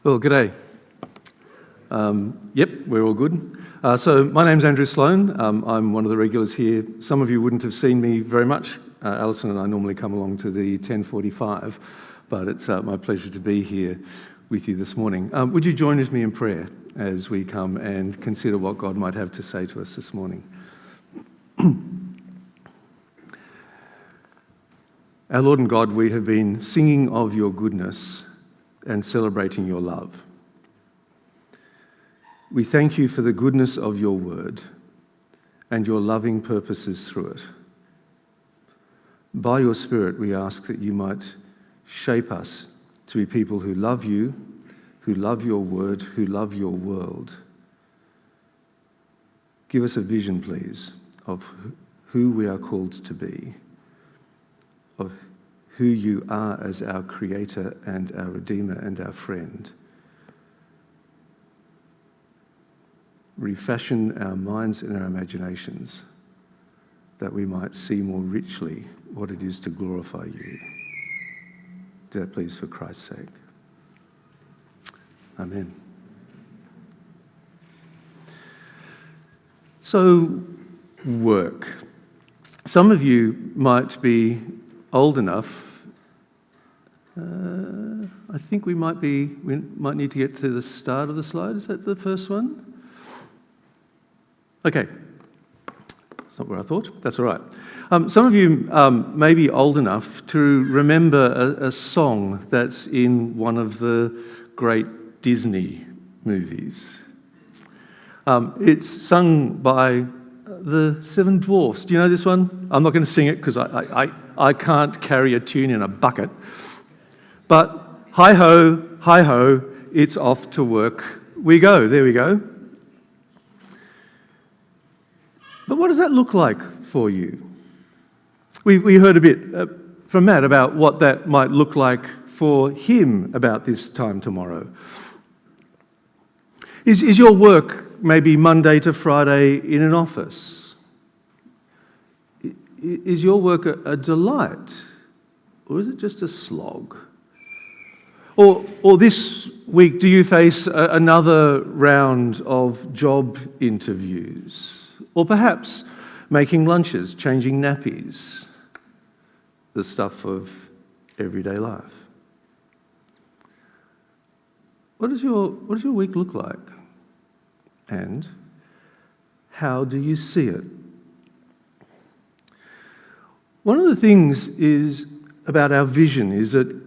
Well, g'day. Yep, we're all good. So my name's Andrew Sloane. I'm one of the regulars here. Some of you wouldn't have seen me very much. Alison and I normally come along to the 10:45, but it's my pleasure to be here with you this morning. Would you join with me in prayer as we come and consider what God might have to say to us this morning? Our Lord and God, we have been singing of your goodness and celebrating your love. We thank you for the goodness of your word and your loving purposes through it. By your Spirit, we ask that you might shape us to be people who love you, who love your word, who love your world. Give us a vision, please, of who we are called to be, of who you are as our Creator and our Redeemer and our friend. Refashion our minds and our imaginations that we might see more richly what it is to glorify you. Do that, please, for Christ's sake. Amen. So, work. Some of you might be old enough. I think we might need to get to the start of the slide. Is that the first one? Okay. That's not where I thought. That's all right. Some of you may be old enough to remember a song that's in one of the great Disney movies. It's sung by the Seven Dwarfs. Do you know this one? I'm not going to sing it because I can't carry a tune in a bucket. But hi-ho, it's off to work we go. There we go. But what does that look like for you? We heard a bit from Matt about what that might look like for him about this time tomorrow. Is your work maybe Monday to Friday in an office? Is your work a delight? Or is it just a slog? Or this week, do you face another round of job interviews? Or perhaps making lunches, changing nappies, the stuff of everyday life. What does your week look like? And how do you see it? One of the things about our vision is that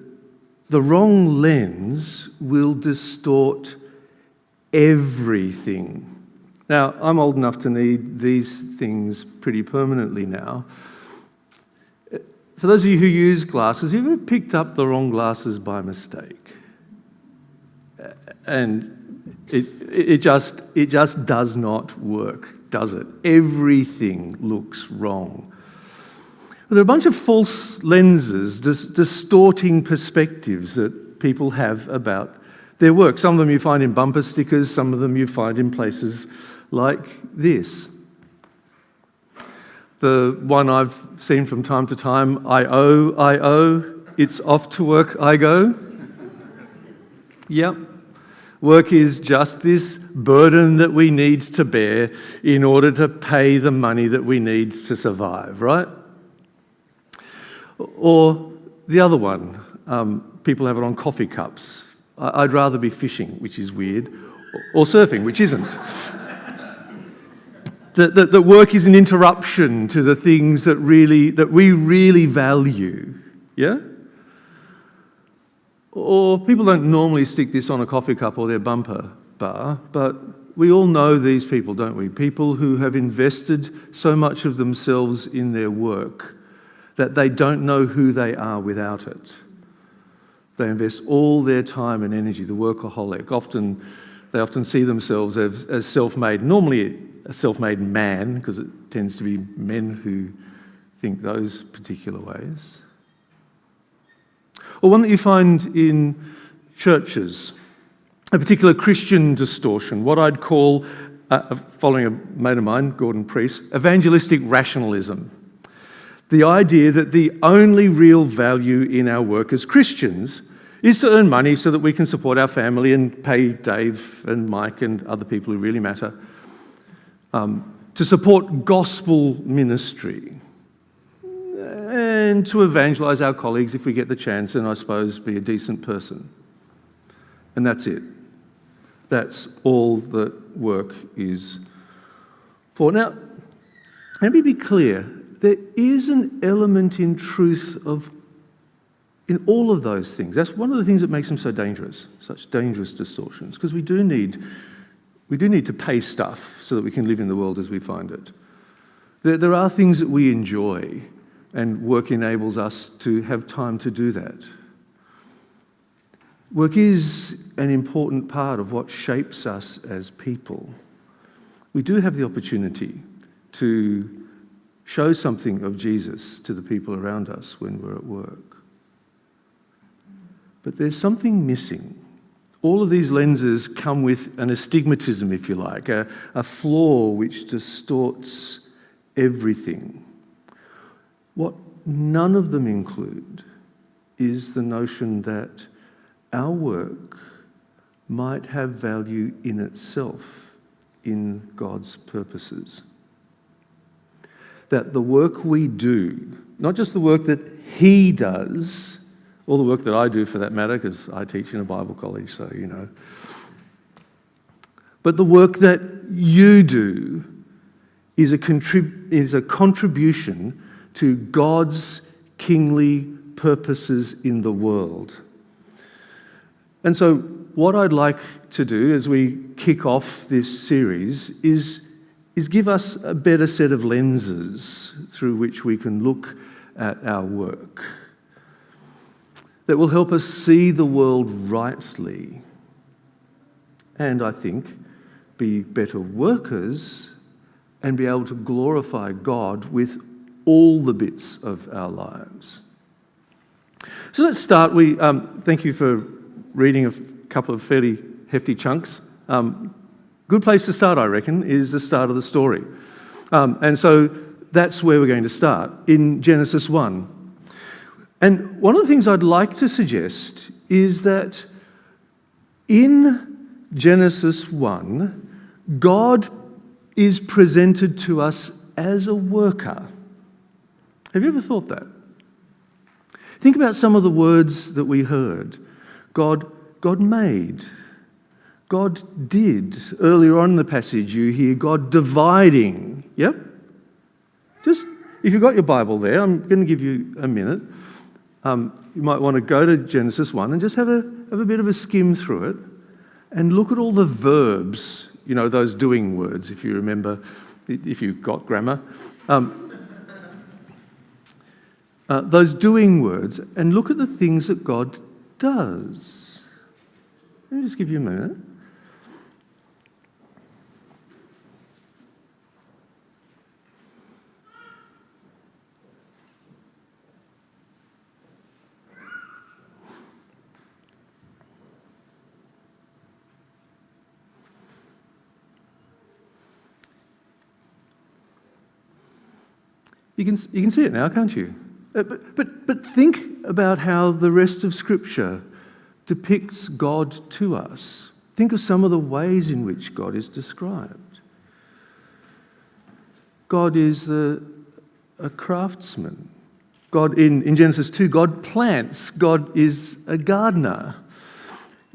the wrong lens will distort everything. Now, I'm old enough to need these things pretty permanently now. For those of you who use glasses, have you ever picked up the wrong glasses by mistake? And it just does not work, does it? Everything looks wrong. There are a bunch of false lenses distorting perspectives that people have about their work. Some of them you find in bumper stickers, some of them you find in places like this. The one I've seen from time to time, I owe, it's off to work I go. Yep. Work is just this burden that we need to bear in order to pay the money that we need to survive, right? Or the other one, people have it on coffee cups. I'd rather be fishing, which is weird, or surfing, which isn't. That work is an interruption to the things that we really value, yeah? Or people don't normally stick this on a coffee cup or their bumper bar, but we all know these people, don't we? People who have invested so much of themselves in their work that they don't know who they are without it. They invest all their time and energy, the workaholic. They often see themselves as self-made, normally a self-made man, because it tends to be men who think those particular ways. Or one that you find in churches, a particular Christian distortion, what I'd call, following a mate of mine, Gordon Priest, evangelistic rationalism. The idea that the only real value in our work as Christians is to earn money so that we can support our family and pay Dave and Mike and other people who really matter. To support gospel ministry. And to evangelise our colleagues if we get the chance, and I suppose be a decent person. And that's it. That's all that work is for. Now, let me be clear. There is an element in truth in all of those things. That's one of the things that makes them so dangerous, such dangerous distortions, because we do need to pay stuff so that we can live in the world as we find it. There are things that we enjoy, and work enables us to have time to do that. Work is an important part of what shapes us as people. We do have the opportunity to show something of Jesus to the people around us when we're at work. But there's something missing. All of these lenses come with an astigmatism, if you like, a flaw which distorts everything. What none of them include is the notion that our work might have value in itself in God's purposes. That the work we do, not just the work that He does, or the work that I do for that matter, because I teach in a Bible college, so you know, but the work that you do is a contribution to God's kingly purposes in the world. And so what I'd like to do as we kick off this series is give us a better set of lenses through which we can look at our work that will help us see the world rightly and, I think, be better workers and be able to glorify God with all the bits of our lives. So let's start. Thank you for reading a couple of fairly hefty chunks. Good place to start, I reckon, is the start of the story. And so that's where we're going to start, in Genesis 1. And one of the things I'd like to suggest is that in Genesis 1, God is presented to us as a worker. Have you ever thought that? Think about some of the words that we heard. God made. God did. Earlier on in the passage you hear God dividing. Yep? Just, if you've got your Bible there, I'm going to give you a minute. You might want to go to Genesis 1 and just have a bit of a skim through it and look at all the verbs, you know, those doing words, if you remember, if you've got grammar. Those doing words, and look at the things that God does. Let me just give you a minute. You can see it now, can't you? But think about how the rest of Scripture depicts God to us. Think of some of the ways in which God is described. God is a craftsman. God, in Genesis 2, God plants. God is a gardener.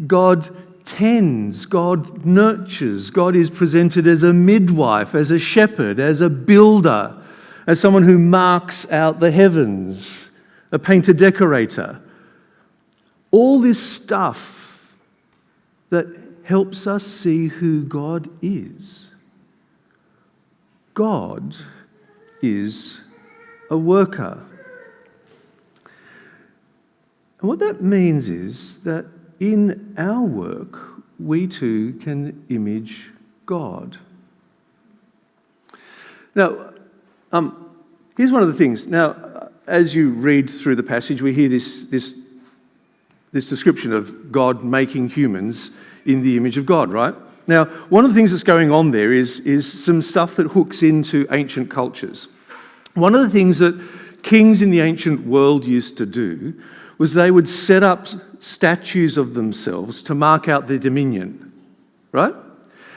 God tends. God nurtures. God is presented as a midwife, as a shepherd, as a builder, as someone who marks out the heavens, a painter decorator. All this stuff that helps us see who God is. God is a worker. And what that means is that in our work, we too can image God. Now, here's one of the things. Now, as you read through the passage, we hear this description of God making humans in the image of God, right? Now, one of the things that's going on there is some stuff that hooks into ancient cultures. One of the things that kings in the ancient world used to do was they would set up statues of themselves to mark out their dominion, right?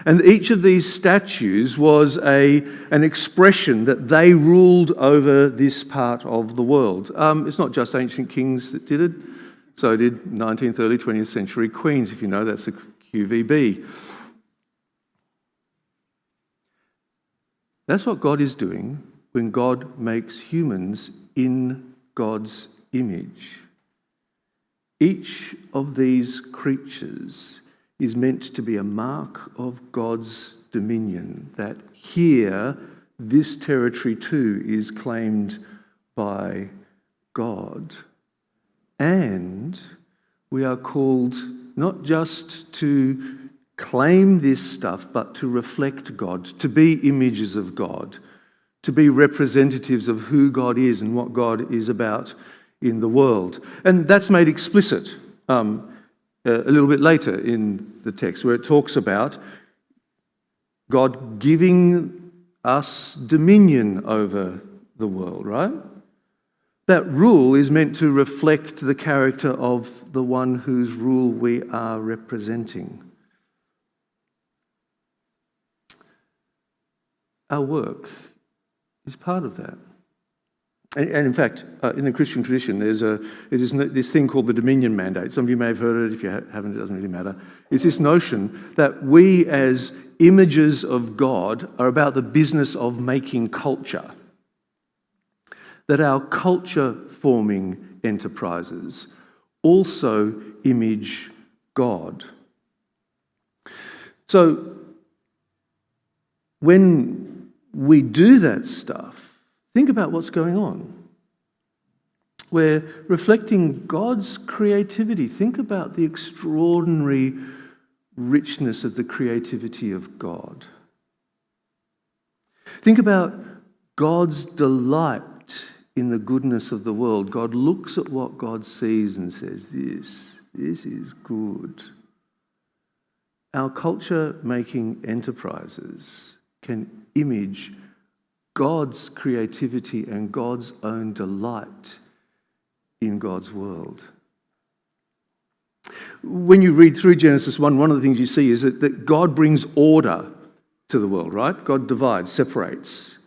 And each of these statues was an expression that they ruled over this part of the world. It's not just ancient kings that did it. So did 19th, early 20th century queens, if you know, that's a QVB. That's what God is doing when God makes humans in God's image. Each of these creatures is meant to be a mark of God's dominion, that here, this territory too is claimed by God. And we are called not just to claim this stuff, but to reflect God, to be images of God, to be representatives of who God is and what God is about in the world. And that's made explicit a little bit later in the text, where it talks about God giving us dominion over the world, right? That rule is meant to reflect the character of the one whose rule we are representing. Our work is part of that. And in fact, in the Christian tradition, there's this thing called the dominion mandate. Some of you may have heard it. If you haven't, it doesn't really matter. It's this notion that we as images of God are about the business of making culture. That our culture-forming enterprises also image God. So when we do that stuff, think about what's going on. We're reflecting God's creativity. Think about the extraordinary richness of the creativity of God. Think about God's delight in the goodness of the world. God looks at what God sees and says, this is good. Our culture-making enterprises can image God's creativity and God's own delight in God's world. When you read through Genesis 1, one of the things you see is that God brings order to the world, right? God divides, separates,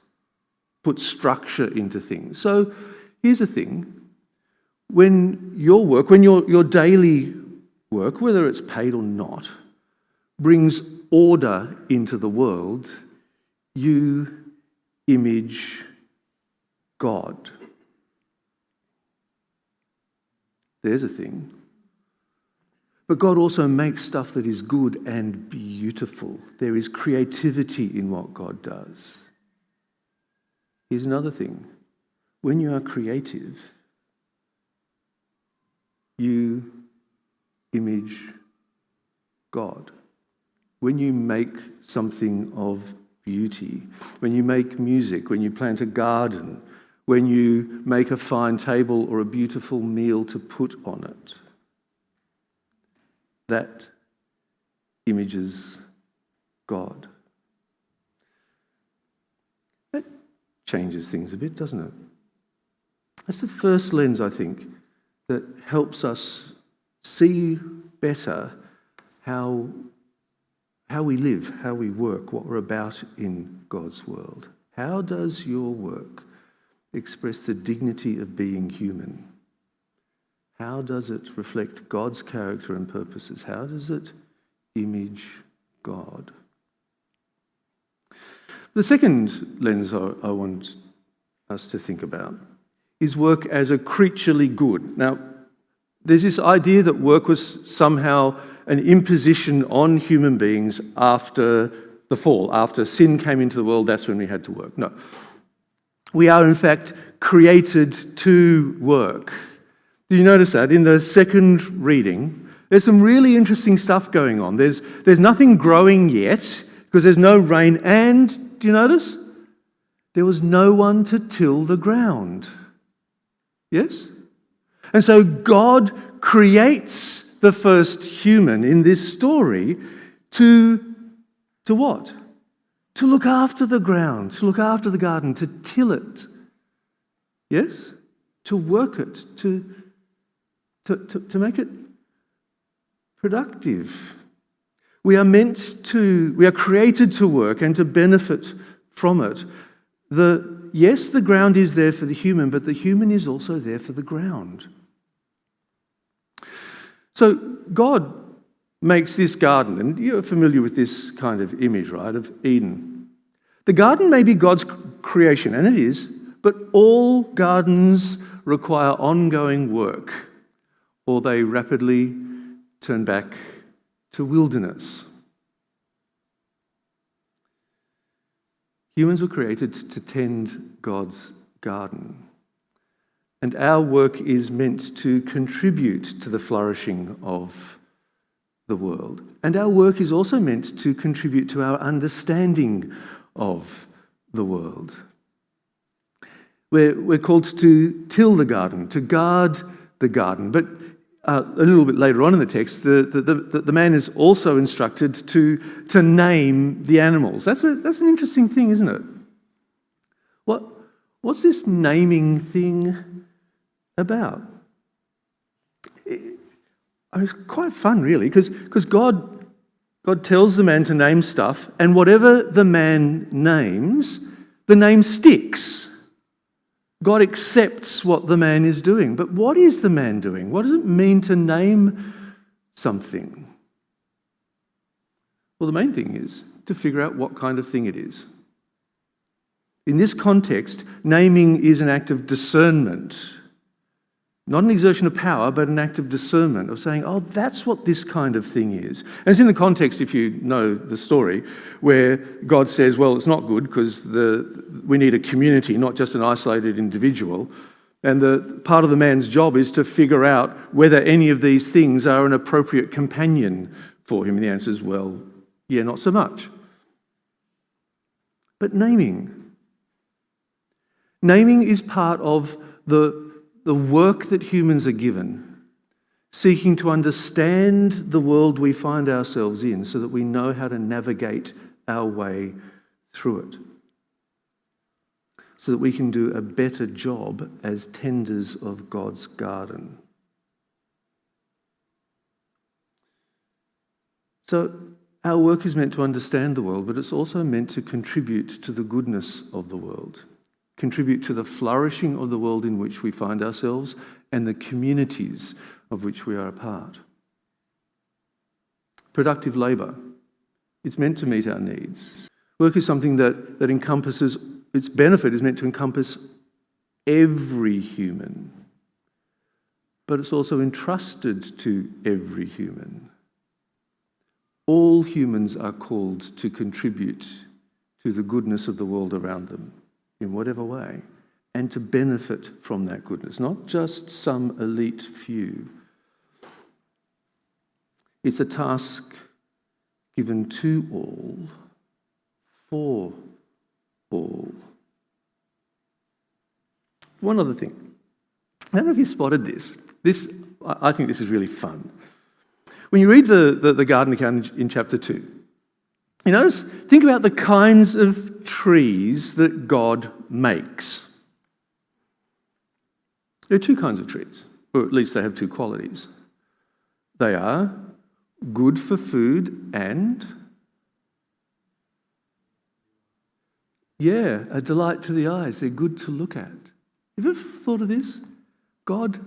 puts structure into things. So here's the thing. When your daily work, whether it's paid or not, brings order into the world, you image God. There's a thing. But God also makes stuff that is good and beautiful. There is creativity in what God does. Here's another thing. When you are creative, you image God. When you make something of beauty, when you make music, when you plant a garden, when you make a fine table or a beautiful meal to put on it, that images God. That changes things a bit, doesn't it? That's the first lens, I think, that helps us see better how we live, how we work, what we're about in God's world. How does your work express the dignity of being human? How does it reflect God's character and purposes? How does it image God? The second lens I want us to think about is work as a creaturely good. Now, there's this idea that work was somehow an imposition on human beings after the fall. After sin came into the world, that's when we had to work. No. We are, in fact, created to work. Do you notice that? In the second reading, there's some really interesting stuff going on. There's nothing growing yet because there's no rain. And, do you notice? There was no one to till the ground. Yes? And so God creates the first human in this story to what? To look after the ground, to look after the garden, to till it. Yes? To work it, to make it productive. We are created to work and to benefit from it. Yes, the ground is there for the human, but the human is also there for the ground. So God makes this garden, and you're familiar with this kind of image, right, of Eden. The garden may be God's creation, and it is, but all gardens require ongoing work, or they rapidly turn back to wilderness. Humans were created to tend God's garden, and our work is meant to contribute to the flourishing of the world. And our work is also meant to contribute to our understanding of the world. We're called to till the garden, to guard the garden. But a little bit later on in the text, the man is also instructed to name the animals. That's an interesting thing, isn't it? What's this naming thing about? It's quite fun, really, because God tells the man to name stuff, and whatever the man names, the name sticks. God accepts what the man is doing. But what is the man doing? What does it mean to name something? Well, the main thing is to figure out what kind of thing it is. In this context, naming is an act of discernment. Not an exertion of power, but an act of discernment, of saying, oh, that's what this kind of thing is. And it's in the context, if you know the story, where God says, well, it's not good because we need a community, not just an isolated individual. And the part of the man's job is to figure out whether any of these things are an appropriate companion for him. And the answer is, well, yeah, not so much. But naming is part of the work that humans are given, seeking to understand the world we find ourselves in so that we know how to navigate our way through it, so that we can do a better job as tenders of God's garden. So our work is meant to understand the world, but it's also meant to contribute to the goodness of the world, contribute to the flourishing of the world in which we find ourselves and the communities of which we are a part. Productive labour. It's meant to meet our needs. Work is something that encompasses, its benefit is meant to encompass every human, but it's also entrusted to every human. All humans are called to contribute to the goodness of the world around them, in whatever way, and to benefit from that goodness, not just some elite few. It's a task given to all, for all. One other thing. I don't know if you spotted this. I think this is really fun. When you read the garden account in chapter 2, you think about the kinds of trees that God makes. There are two kinds of trees, or at least they have two qualities. They are good for food and, a delight to the eyes. They're good to look at. Have you ever thought of this? God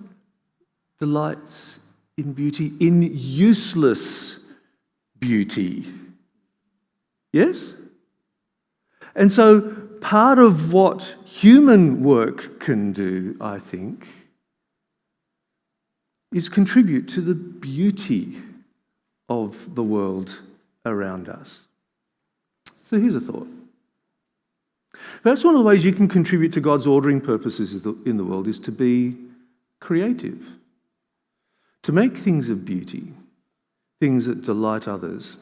delights in beauty, in useless beauty. Yes? And so part of what human work can do, I think, is contribute to the beauty of the world around us. So here's a thought. Perhaps one of the ways you can contribute to God's ordering purposes in the world is to be creative, to make things of beauty, things that delight others.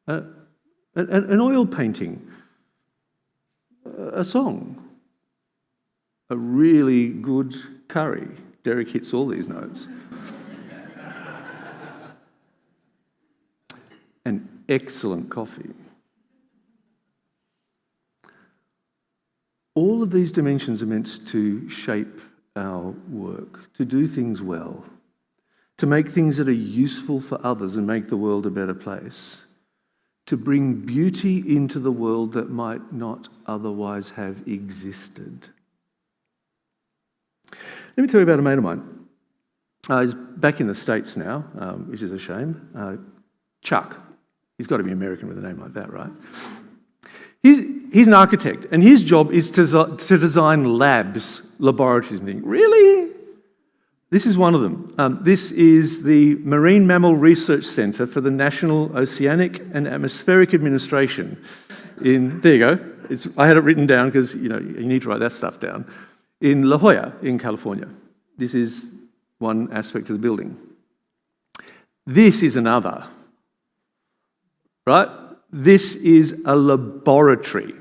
An oil painting, a song, a really good curry. Derek hits all these notes. An excellent coffee. All of these dimensions are meant to shape our work, to do things well, to make things that are useful for others and make the world a better place, to bring beauty into the world that might not otherwise have existed. Let me tell you about a mate of mine. He's back in the States now, which is a shame. Chuck. He's got to be American with a name like that, right? He's an architect, and his job is to design labs, laboratories and things. Really? This is one of them. This is the Marine Mammal Research Centre for the National Oceanic and Atmospheric Administration. There you go. I had it written down because you need to write that stuff down. In La Jolla, in California. This is one aspect of the building. This is another. Right? This is a laboratory.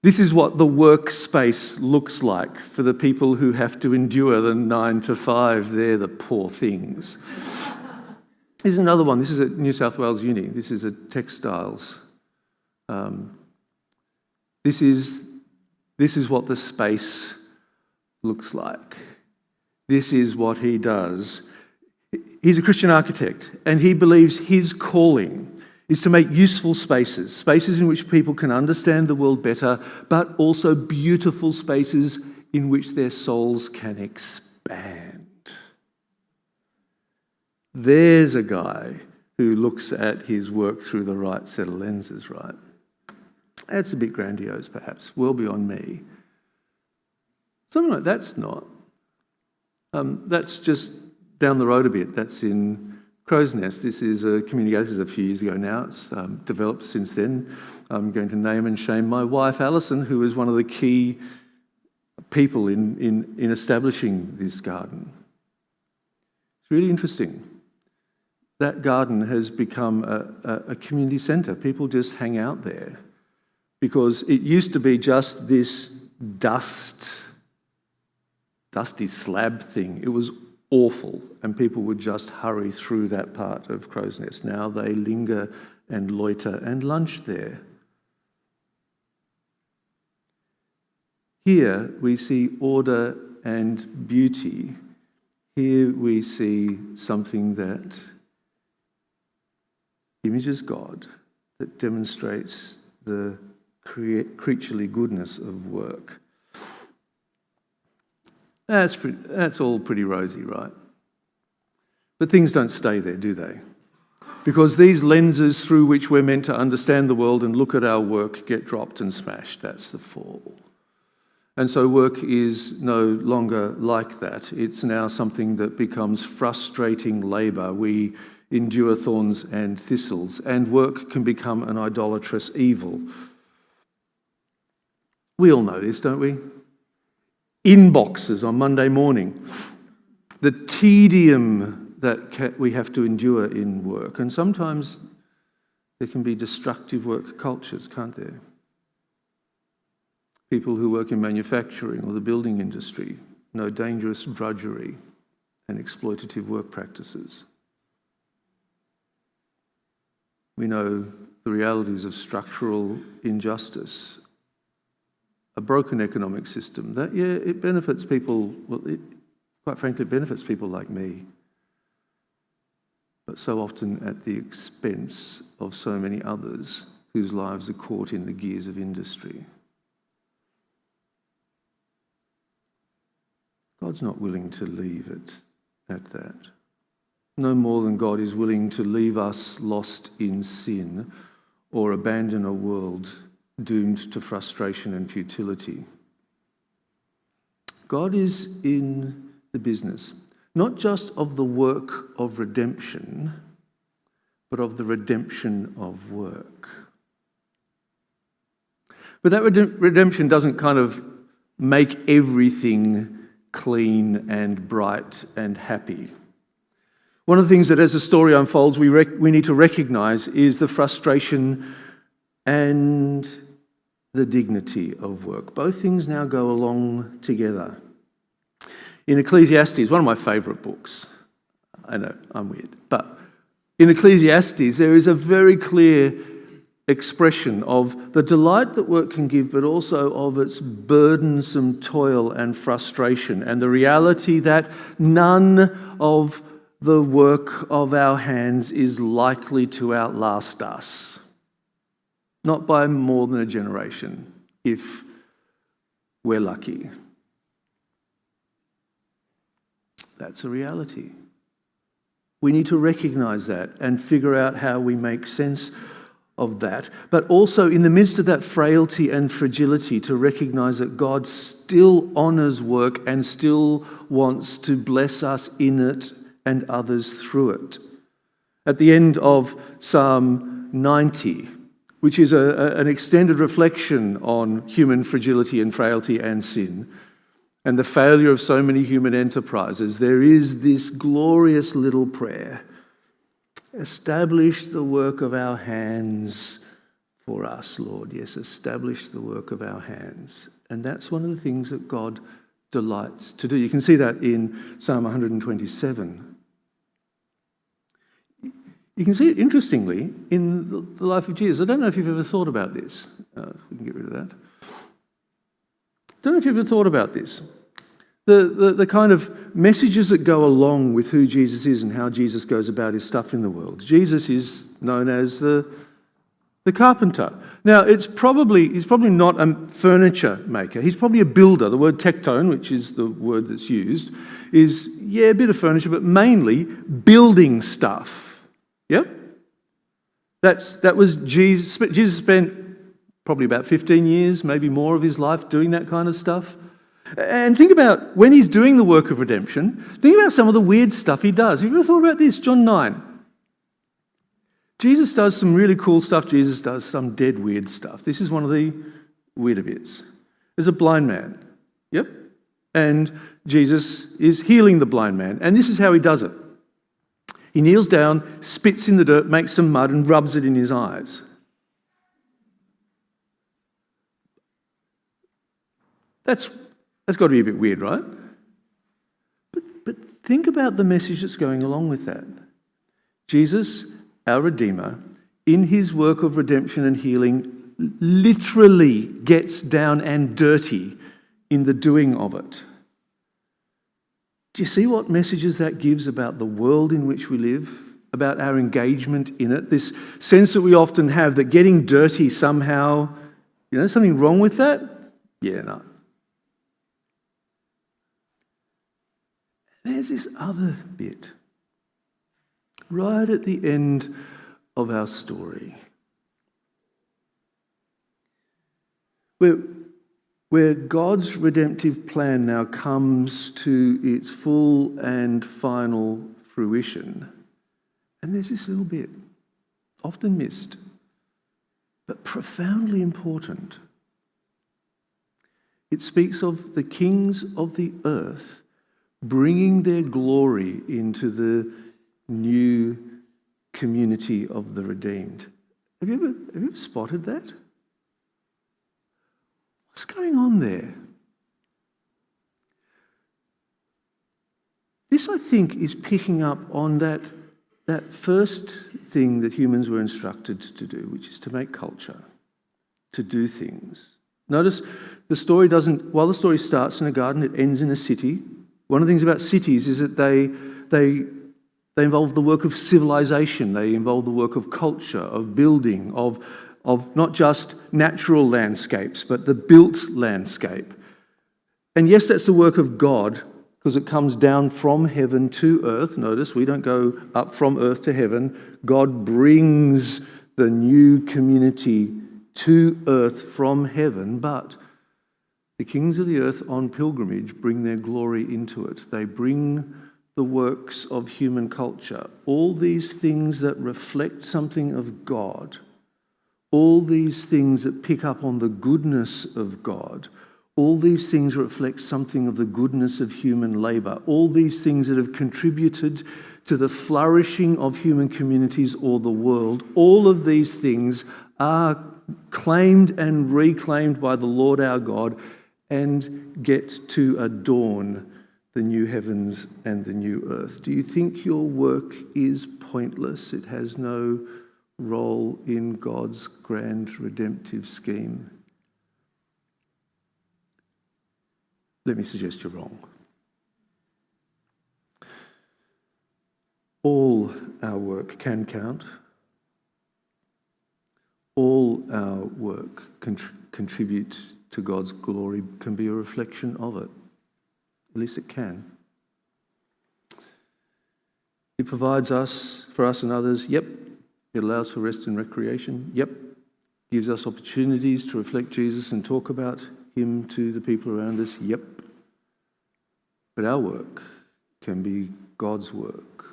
This is what the workspace looks like for the people who have to endure the 9 to 5. They're the poor things. Here's another one. This is at New South Wales Uni. This is a textiles. This is what the space looks like. This is what he does. He's a Christian architect, and he believes his calling is to make useful spaces in which people can understand the world better, but also beautiful spaces in which their souls can expand. There's a guy who looks at his work through the right set of lenses, right? That's a bit grandiose, perhaps, well beyond me. Something like that's not. That's just down the road a bit. That's in Crow's Nest. This is a community, this is a few years ago now. It's developed since then. I'm going to name and shame my wife, Alison, who was one of the key people in establishing this garden. It's really interesting. That garden has become a community centre. People just hang out there because it used to be just this dusty slab thing. It was awful, and people would just hurry through that part of Crow's Nest. Now they linger and loiter and lunch there. Here we see order and beauty. Here we see something that images God, that demonstrates the creaturely goodness of work. That's all pretty rosy, right? But things don't stay there, do they? Because these lenses through which we're meant to understand the world and look at our work get dropped and smashed. That's the fall. And so work is no longer like that. It's now something that becomes frustrating labour. We endure thorns and thistles, and work can become an idolatrous evil. We all know this, don't we? Inboxes on Monday morning, the tedium that we have to endure in work. And sometimes there can be destructive work cultures, can't there? People who work in manufacturing or the building industry know dangerous drudgery and exploitative work practices. We know the realities of structural injustice, a broken economic system that, it benefits people, quite frankly, it benefits people like me, but so often at the expense of so many others whose lives are caught in the gears of industry. God's not willing to leave it at that. No more than God is willing to leave us lost in sin or abandon a world doomed to frustration and futility. God is in the business, not just of the work of redemption, but of the redemption of work. But that redemption doesn't kind of make everything clean and bright and happy. One of the things that as the story unfolds we need to recognise is the frustration and the dignity of work. Both things now go along together. In Ecclesiastes, one of my favourite books, I know, I'm weird, but in Ecclesiastes there is a very clear expression of the delight that work can give, but also of its burdensome toil and frustration, and the reality that none of the work of our hands is likely to outlast us. Not by more than a generation, if we're lucky. That's a reality. We need to recognize that and figure out how we make sense of that. But also, in the midst of that frailty and fragility, to recognize that God still honors work and still wants to bless us in it and others through it. At the end of Psalm 90, which is an extended reflection on human fragility and frailty and sin, and the failure of so many human enterprises, there is this glorious little prayer. Establish the work of our hands for us, Lord. Yes, establish the work of our hands. And that's one of the things that God delights to do. You can see that in Psalm 127. You can see it, interestingly, in the life of Jesus. I don't know if you've ever thought about this. We can get rid of that. Don't know if you've ever thought about this. The kind of messages that go along with who Jesus is and how Jesus goes about his stuff in the world. Jesus is known as the carpenter. Now, he's probably not a furniture maker. He's probably a builder. The word tectone, which is the word that's used, is, a bit of furniture, but mainly building stuff. Yep? That was Jesus. Jesus spent probably about 15 years, maybe more of his life doing that kind of stuff. And think about when he's doing the work of redemption, think about some of the weird stuff he does. Have you ever thought about this? John 9. Jesus does some really cool stuff. Jesus does some dead weird stuff. This is one of the weirder bits. There's a blind man. Yep. And Jesus is healing the blind man. And this is how he does it. He kneels down, spits in the dirt, makes some mud and rubs it in his eyes. That's got to be a bit weird, right? But think about the message that's going along with that. Jesus, our Redeemer, in his work of redemption and healing, literally gets down and dirty in the doing of it. Do you see what messages that gives about the world in which we live, about our engagement in it? This sense that we often have that getting dirty somehow, something wrong with that? Yeah, no. There's this other bit, right at the end of our story, where God's redemptive plan now comes to its full and final fruition. And there's this little bit, often missed, but profoundly important. It speaks of the kings of the earth bringing their glory into the new community of the redeemed. Have you ever spotted that? What's going on there? This, I think, is picking up on that first thing that humans were instructed to do, which is to make culture, to do things. Notice while the story starts in a garden, it ends in a city. One of the things about cities is that they involve the work of civilization. They involve the work of culture, of building, of not just natural landscapes, but the built landscape. And yes, that's the work of God, because it comes down from heaven to earth. Notice, we don't go up from earth to heaven. God brings the new community to earth from heaven, but the kings of the earth on pilgrimage bring their glory into it. They bring the works of human culture, all these things that reflect something of God, all these things that pick up on the goodness of God, all these things reflect something of the goodness of human labour, all these things that have contributed to the flourishing of human communities or the world, all of these things are claimed and reclaimed by the Lord our God and get to adorn the new heavens and the new earth. Do you think your work is pointless? It has no role in God's grand redemptive scheme? Let me suggest you're wrong. All our work can count. All our work contribute to God's glory, can be a reflection of it. At least it can. It provides for us and others, yep. It allows for rest and recreation, yep. Gives us opportunities to reflect Jesus and talk about him to the people around us, yep. But our work can be God's work.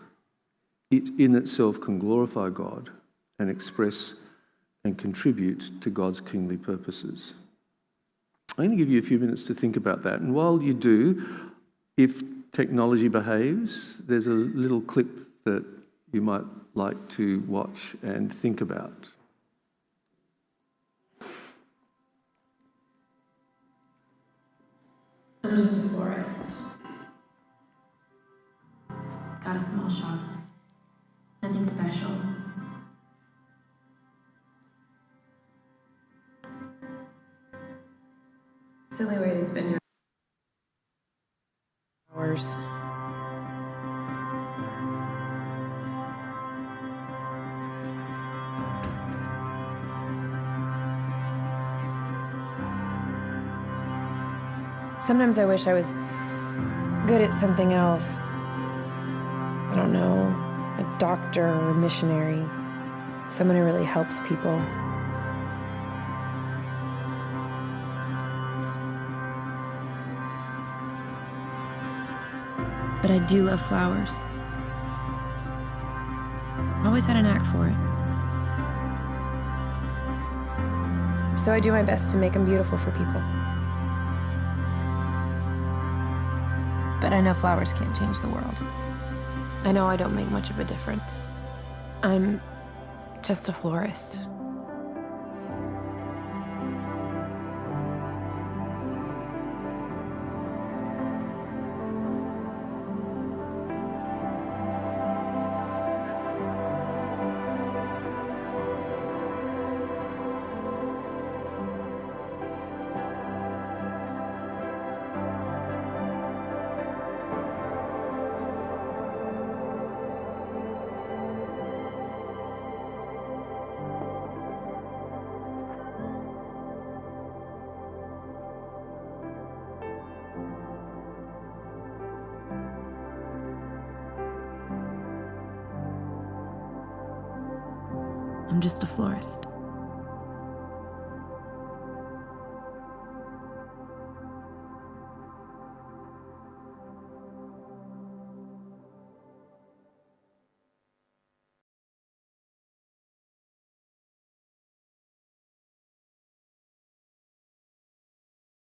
It in itself can glorify God and express and contribute to God's kingly purposes. I'm going to give you a few minutes to think about that. And while you do, if technology behaves, there's a little clip that you might like to watch and think about. I'm just a florist. Got a small shop. Nothing special. Silly way to spend your hours. Sometimes I wish I was good at something else. I don't know, a doctor or a missionary. Someone who really helps people. But I do love flowers. I've always had a knack for it. So I do my best to make them beautiful for people. But I know flowers can't change the world. I know I don't make much of a difference. I'm just a florist. I'm just a florist.